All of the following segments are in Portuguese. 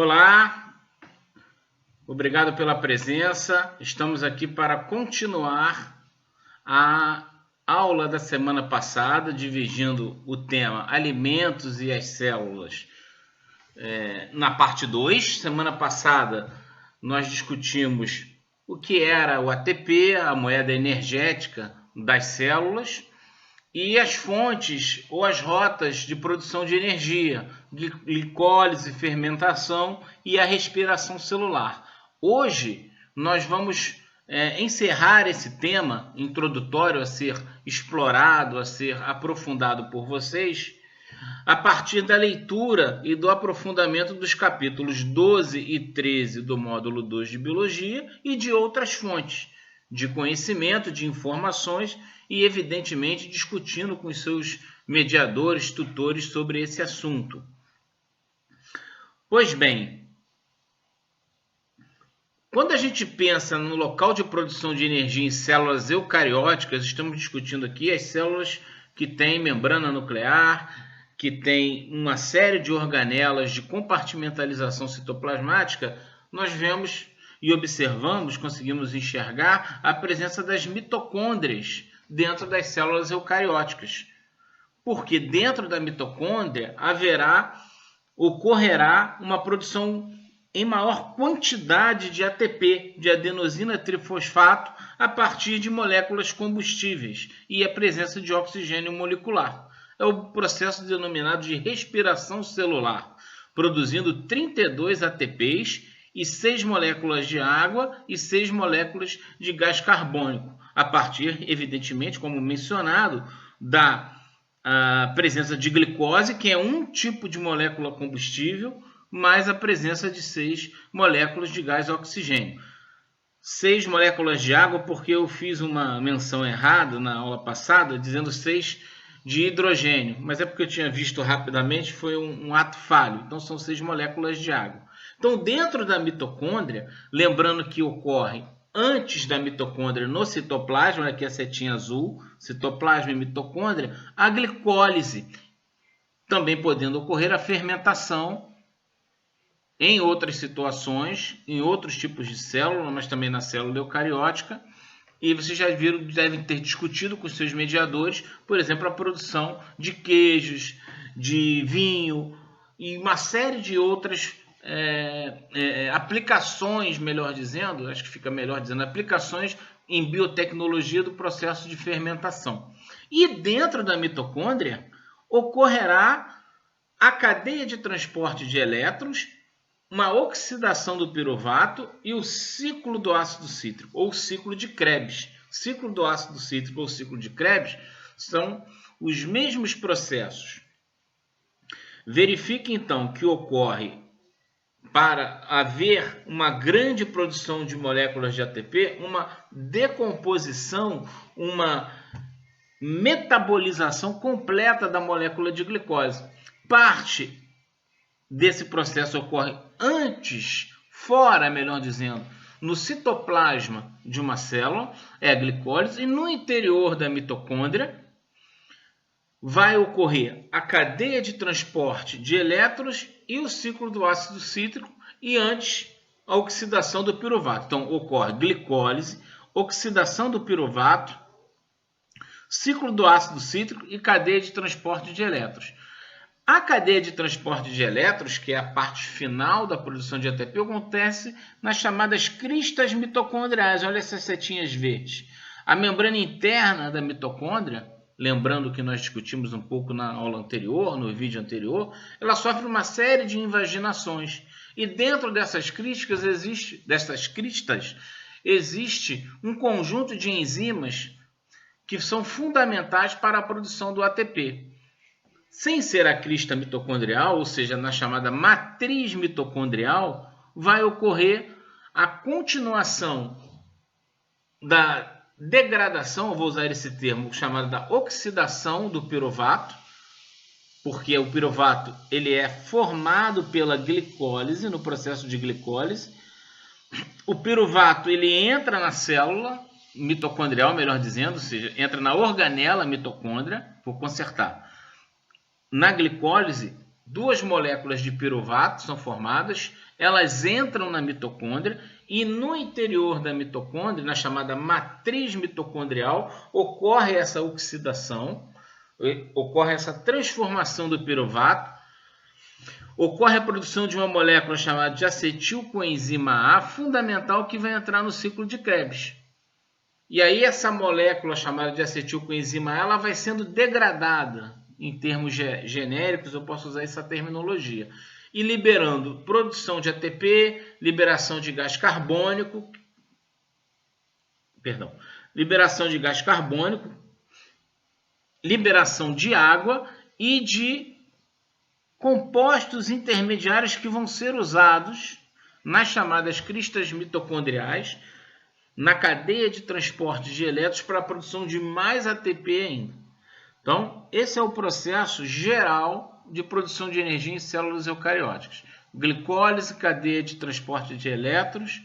Olá, obrigado pela presença. Estamos aqui para continuar a aula da semana passada, dividindo o tema alimentos e as células na parte 2. Semana passada nós discutimos o que era o ATP, a moeda energética das células, e as fontes ou as rotas de produção de energia, glicólise, fermentação e a respiração celular. Hoje nós vamos encerrar esse tema introdutório a ser explorado, a ser aprofundado por vocês, a partir da leitura e do aprofundamento dos capítulos 12 e 13 do módulo 2 de Biologia e de outras fontes de conhecimento, de informações e, evidentemente, discutindo com os seus mediadores, tutores sobre esse assunto. Pois bem, quando a gente pensa no local de produção de energia em células eucarióticas, estamos discutindo aqui as células que têm membrana nuclear, que têm uma série de organelas de compartimentalização citoplasmática, nós vemos e observamos, conseguimos enxergar a presença das mitocôndrias dentro das células eucarióticas. Porque dentro da mitocôndria ocorrerá uma produção em maior quantidade de ATP, de adenosina trifosfato, a partir de moléculas combustíveis e a presença de oxigênio molecular. É o processo denominado de respiração celular, produzindo 32 ATPs e 6 moléculas de água e 6 moléculas de gás carbônico, a partir, evidentemente, como mencionado, da presença de glicose, que é um tipo de molécula combustível, mais a presença de 6 moléculas de gás oxigênio. 6 moléculas de água, porque eu fiz uma menção errada na aula passada, dizendo 6 de hidrogênio, mas é porque eu tinha visto rapidamente, foi um ato falho. Então são 6 moléculas de água. Então, dentro da mitocôndria, lembrando que ocorre antes da mitocôndria no citoplasma, aqui a setinha azul, citoplasma e mitocôndria, a glicólise, também podendo ocorrer a fermentação em outras situações, em outros tipos de célula, mas também na célula eucariótica. E vocês já viram, devem ter discutido com seus mediadores, por exemplo, a produção de queijos, de vinho e uma série de outras aplicações, melhor dizendo, acho que fica melhor dizendo, aplicações em biotecnologia do processo de fermentação. E dentro da mitocôndria ocorrerá a cadeia de transporte de elétrons, uma oxidação do piruvato e o ciclo do ácido cítrico, ou ciclo de Krebs. Ciclo do ácido cítrico ou ciclo de Krebs são os mesmos processos. Verifique, então, que ocorre para haver uma grande produção de moléculas de ATP, uma decomposição, uma metabolização completa da molécula de glicose. Parte desse processo ocorre antes, fora, melhor dizendo, no citoplasma de uma célula, é a glicólise, e no interior da mitocôndria vai ocorrer a cadeia de transporte de elétrons e o ciclo do ácido cítrico, e antes a oxidação do piruvato. Então ocorre glicólise, oxidação do piruvato, ciclo do ácido cítrico e cadeia de transporte de elétrons. A cadeia de transporte de elétrons, que é a parte final da produção de ATP, acontece nas chamadas cristas mitocondriais. Olha essas setinhas verdes. A membrana interna da mitocôndria, lembrando que nós discutimos um pouco na aula anterior, no vídeo anterior, ela sofre uma série de invaginações. E dentro dessas cristas existe um conjunto de enzimas que são fundamentais para a produção do ATP. Sem ser a crista mitocondrial, ou seja, na chamada matriz mitocondrial, vai ocorrer a continuação da degradação, eu vou usar esse termo, chamado da oxidação do piruvato, porque o piruvato ele é formado pela glicólise, no processo de glicólise. O piruvato ele entra na célula mitocondrial, melhor dizendo, ou seja, entra na organela mitocôndria, vou consertar. Na glicólise, 2 moléculas de piruvato são formadas elas entram na mitocôndria e no interior da mitocôndria, na chamada matriz mitocondrial, ocorre essa oxidação, ocorre essa transformação do piruvato, ocorre a produção de uma molécula chamada de acetilcoenzima A, fundamental, que vai entrar no ciclo de Krebs. E aí essa molécula chamada de acetilcoenzima A, ela vai sendo degradada, em termos genéricos, eu posso usar essa terminologia, e liberando produção de ATP, liberação de gás carbônico, liberação de água e de compostos intermediários que vão ser usados nas chamadas cristas mitocondriais, na cadeia de transporte de elétrons para a produção de mais ATP ainda. Então, esse é o processo geral de produção de energia em células eucarióticas. Glicólise, cadeia de transporte de elétrons,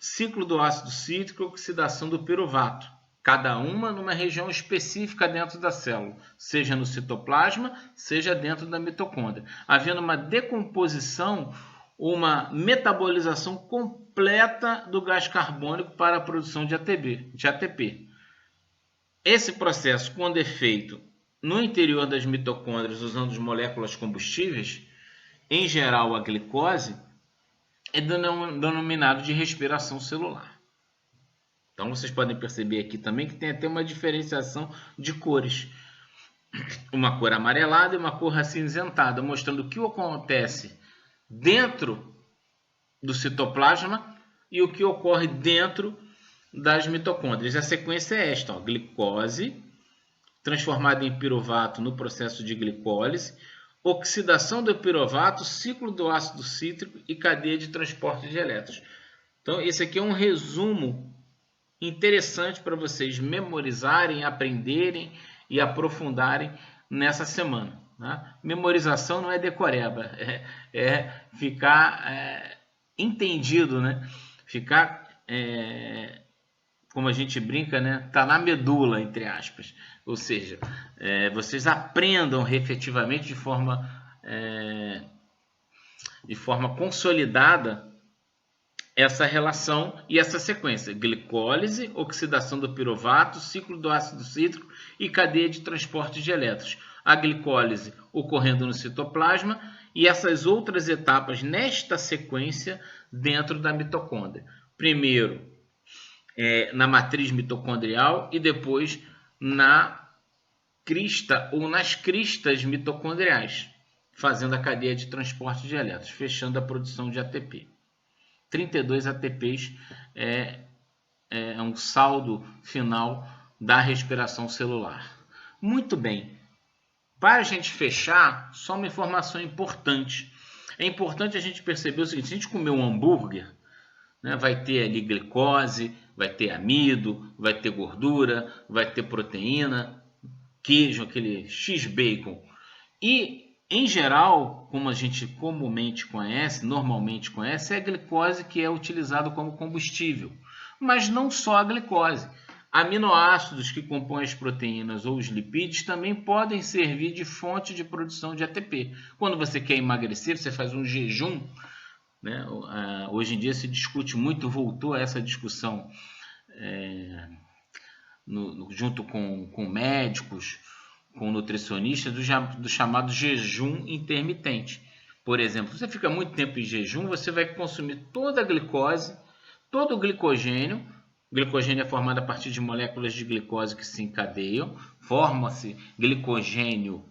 ciclo do ácido cítrico, oxidação do piruvato. Cada uma numa região específica dentro da célula, seja no citoplasma, seja dentro da mitocôndria, havendo uma decomposição, uma metabolização completa do gás carbônico para a produção de ATP. Esse processo, quando é feito no interior das mitocôndrias, usando as moléculas combustíveis, em geral a glicose, é denominado de respiração celular. Então, vocês podem perceber aqui também que tem até uma diferenciação de cores. Uma cor amarelada e uma cor acinzentada, mostrando o que acontece dentro do citoplasma e o que ocorre dentro das mitocôndrias. A sequência é esta, ó, glicose, transformada em piruvato no processo de glicólise, oxidação do piruvato, ciclo do ácido cítrico e cadeia de transporte de elétrons. Então, esse aqui é um resumo interessante para vocês memorizarem, aprenderem e aprofundarem nessa semana. Né? Memorização não é decoreba, é ficar entendido, né? Ficar, como a gente brinca, né? Tá na medula, entre aspas. Ou seja, vocês aprendam efetivamente de forma consolidada essa relação e essa sequência: glicólise, oxidação do piruvato, ciclo do ácido cítrico e cadeia de transporte de elétrons. A glicólise ocorrendo no citoplasma e essas outras etapas nesta sequência dentro da mitocôndria. Primeiro na matriz mitocondrial e depois na crista ou nas cristas mitocondriais, fazendo a cadeia de transporte de elétrons, fechando a produção de ATP. 32 ATPs é um saldo final da respiração celular. Muito bem. Para a gente fechar, só uma informação importante. É importante a gente perceber o seguinte: se a gente comer um hambúrguer, né, vai ter ali glicose, vai ter amido, vai ter gordura, vai ter proteína, queijo, aquele X-bacon. E em geral, como a gente normalmente conhece, é a glicose que é utilizada como combustível. Mas não só a glicose. Aminoácidos que compõem as proteínas ou os lipídios também podem servir de fonte de produção de ATP. Quando você quer emagrecer, você faz um jejum, né? Hoje em dia se discute muito, voltou a essa discussão junto com médicos, com nutricionistas, do chamado jejum intermitente. Por exemplo, se você fica muito tempo em jejum, você vai consumir toda a glicose, todo o glicogênio. O glicogênio é formado a partir de moléculas de glicose que se encadeiam. Forma-se glicogênio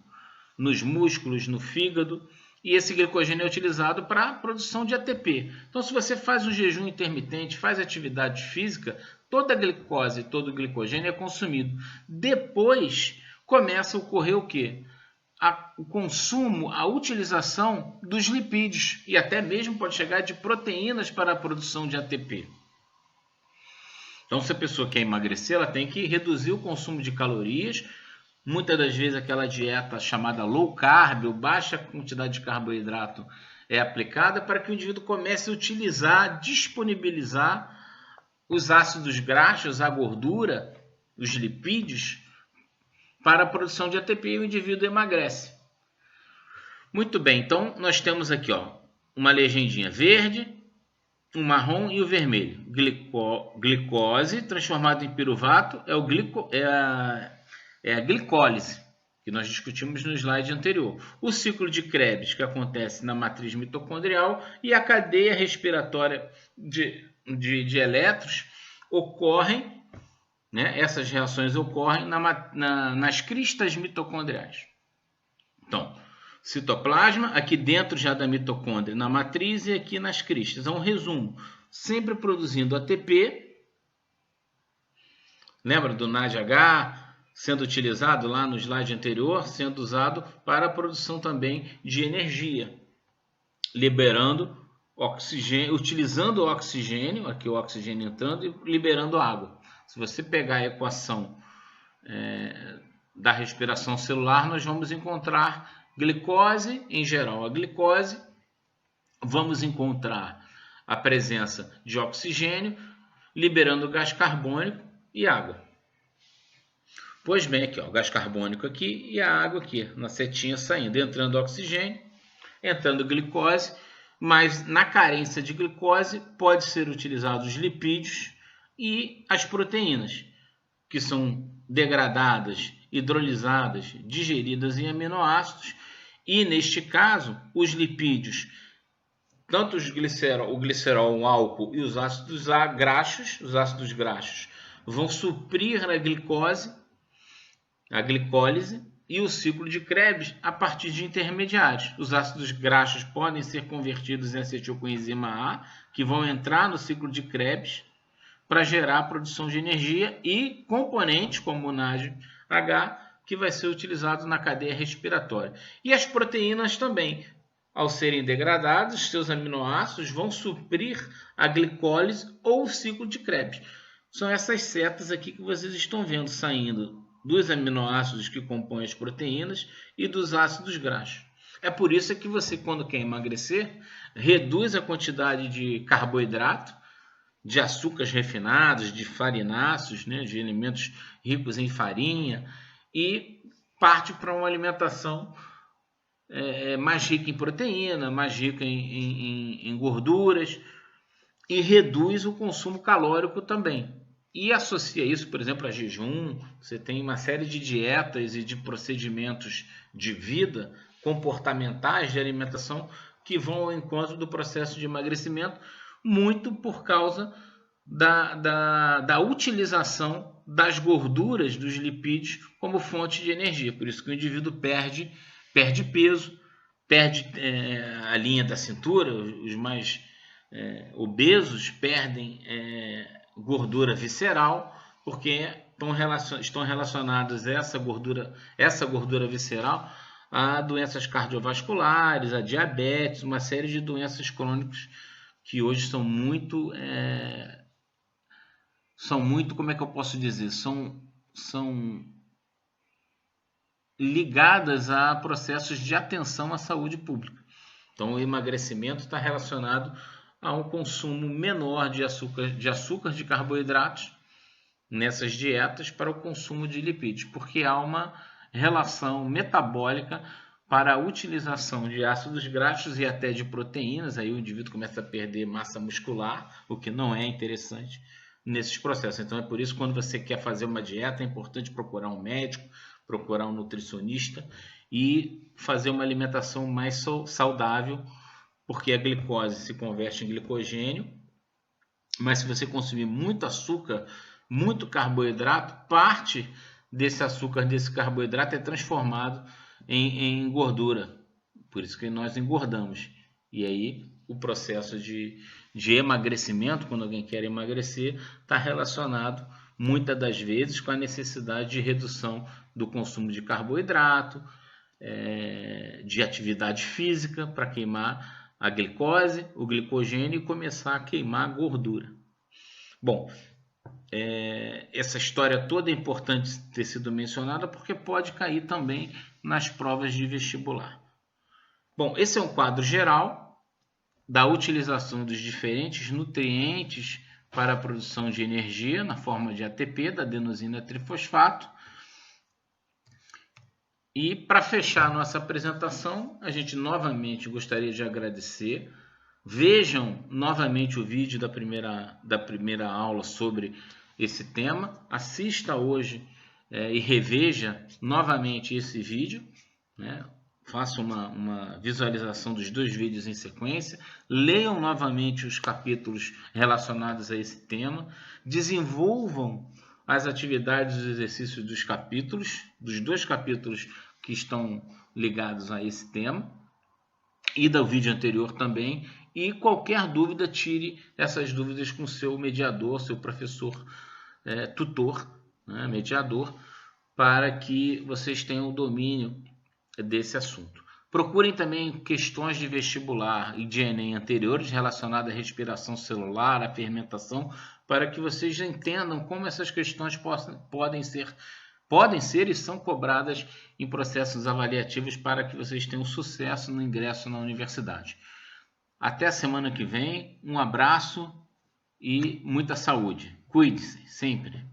nos músculos, no fígado, e esse glicogênio é utilizado para a produção de ATP. Então, se você faz um jejum intermitente, faz atividade física, toda a glicose, todo o glicogênio é consumido. Depois começa a ocorrer o quê? O consumo, a utilização dos lipídios e até mesmo pode chegar de proteínas para a produção de ATP. Então, se a pessoa quer emagrecer, ela tem que reduzir o consumo de calorias. Muitas das vezes aquela dieta chamada low carb, ou baixa quantidade de carboidrato, é aplicada para que o indivíduo comece a utilizar, disponibilizar os ácidos graxos, a gordura, os lipídios, para a produção de ATP, e o indivíduo emagrece. Muito bem, então nós temos aqui uma legendinha verde, o marrom e o vermelho. Glicose transformada em piruvato é a glicólise, que nós discutimos no slide anterior. O ciclo de Krebs, que acontece na matriz mitocondrial, e a cadeia respiratória de elétrons ocorrem, né? Essas reações ocorrem nas cristas mitocondriais. Então, citoplasma, aqui dentro já da mitocôndria, na matriz e aqui nas cristas. É um resumo, sempre produzindo ATP. Lembra do NADH sendo utilizado lá no slide anterior, sendo usado para a produção também de energia, liberando oxigênio, utilizando o oxigênio, aqui o oxigênio entrando e liberando água. Se você pegar a equação da respiração celular, nós vamos encontrar glicose, em geral a glicose, vamos encontrar a presença de oxigênio, liberando gás carbônico e água. Pois bem, aqui, ó, gás carbônico aqui e a água aqui, na setinha saindo, entrando oxigênio, entrando glicose, mas na carência de glicose pode ser utilizados os lipídios e as proteínas, que são degradadas, hidrolisadas, digeridas em aminoácidos, e neste caso, os lipídios, tanto o glicerol, o álcool e os ácidos graxos, vão suprir a glicose, a glicólise e o ciclo de Krebs a partir de intermediários. Os ácidos graxos podem ser convertidos em acetilcoenzima A, que vão entrar no ciclo de Krebs para gerar a produção de energia, e componentes como o NADH, que vai ser utilizado na cadeia respiratória. E as proteínas também, ao serem degradadas, seus aminoácidos vão suprir a glicólise ou o ciclo de Krebs. São essas setas aqui que vocês estão vendo saindo dos aminoácidos que compõem as proteínas e dos ácidos graxos. É por isso que você, quando quer emagrecer, reduz a quantidade de carboidrato, de açúcares refinados, de farináceos, né, de alimentos ricos em farinha, e parte para uma alimentação mais rica em proteína, mais rica em gorduras, e reduz o consumo calórico também. E associa isso, por exemplo, a jejum. Você tem uma série de dietas e de procedimentos de vida, comportamentais de alimentação, que vão ao encontro do processo de emagrecimento, muito por causa da utilização das gorduras, dos lipídios, como fonte de energia. Por isso que o indivíduo perde peso, perde a linha da cintura. Os mais obesos perdem gordura visceral, porque estão relacionadas essa gordura visceral a doenças cardiovasculares, a diabetes, uma série de doenças crônicas que hoje são muito, como é que eu posso dizer, são ligadas a processos de atenção à saúde pública. Então, o emagrecimento está relacionado a um consumo menor de açúcar, de carboidratos nessas dietas para o consumo de lipídios, porque há uma relação metabólica para a utilização de ácidos graxos e até de proteínas. Aí o indivíduo começa a perder massa muscular, o que não é interessante nesses processos. Então é por isso que quando você quer fazer uma dieta, é importante procurar um médico, procurar um nutricionista e fazer uma alimentação mais saudável, porque a glicose se converte em glicogênio, mas se você consumir muito açúcar, muito carboidrato, parte desse açúcar, desse carboidrato é transformado em gordura. Por isso que nós engordamos. E aí o processo de emagrecimento, quando alguém quer emagrecer, está relacionado muitas das vezes com a necessidade de redução do consumo de carboidrato, de atividade física para queimar a glicose, o glicogênio, e começar a queimar a gordura. Bom, essa história toda é importante ter sido mencionada porque pode cair também nas provas de vestibular. Bom, esse é um quadro geral da utilização dos diferentes nutrientes para a produção de energia na forma de ATP, da adenosina trifosfato. E para fechar nossa apresentação, a gente novamente gostaria de agradecer Vejam novamente o vídeo da primeira aula sobre esse tema. Assista hoje e reveja novamente esse vídeo, né? Faça uma visualização dos 2 vídeos em sequência. Leiam novamente os capítulos relacionados a esse tema. Desenvolvam as atividades e exercícios dos capítulos, dos 2 capítulos que estão ligados a esse tema. E do vídeo anterior também. E qualquer dúvida, tire essas dúvidas com seu mediador, seu professor, tutor, né, mediador, para que vocês tenham o domínio desse assunto. Procurem também questões de vestibular e de Enem anteriores relacionadas à respiração celular, à fermentação, para que vocês entendam como essas questões podem ser e são cobradas em processos avaliativos para que vocês tenham sucesso no ingresso na universidade. Até a semana que vem, um abraço e muita saúde. Cuide-se sempre.